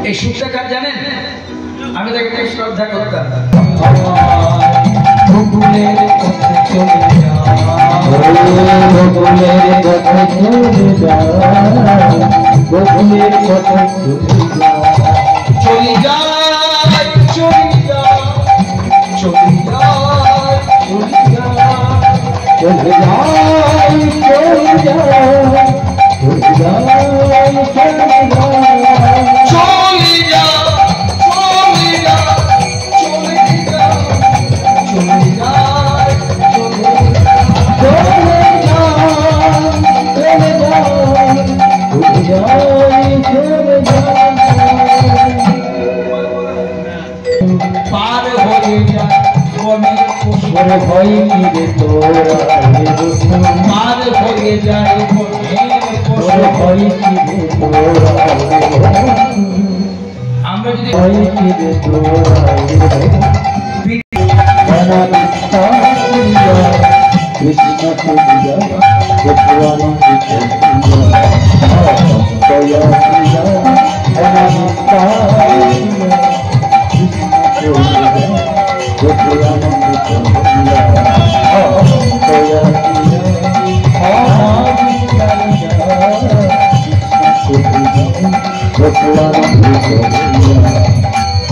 এই সুরটা কার জানেন? আমি তাকে শ্রদ্ধা করতাম। বকুলের পথে চলে যা, বকুলের পথে চলে যা, বকুলের পথে চলে যা, চলে যা, চলে যা, চলে যা, চলে যা, চলে যা, চলে যা, চলে যা, চলে যা, পার হয়ে যা বনের পশুর ভয় কি রে তোরা, পার হয়ে যায় বনের পশুর ভয় কি রে তোরা, আমরা যদি ভয় কি রে তোরা, কৃষ্ণ পূজা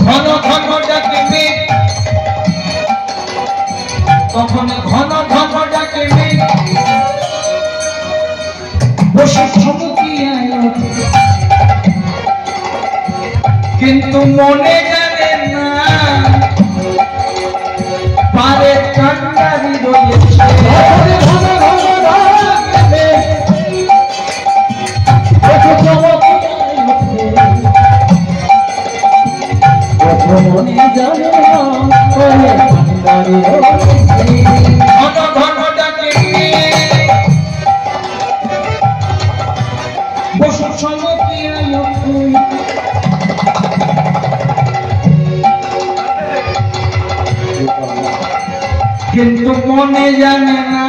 ঘন ঘন ডাকে মেঘ, তখন ঘন ঘন ডাকে মেঘ, বসে চমকিয়ায় কিন্তু মনে জানে না পারে কান্ডারি রয়েছে, মনে জানে না পারে কান্ডারি রয়েছে, ঘন ঘন ডাকে বসে চমকিয়ায় কিন্তু মনে জানে না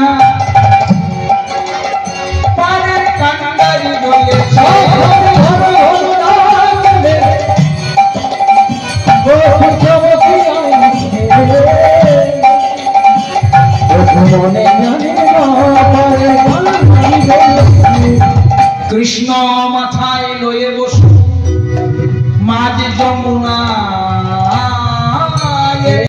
পারের কান্ডারি বলেছে, মনে জানে না পারের কান্ডারি বলেছে, কৃষ্ণ মাথায় লয়ে বসে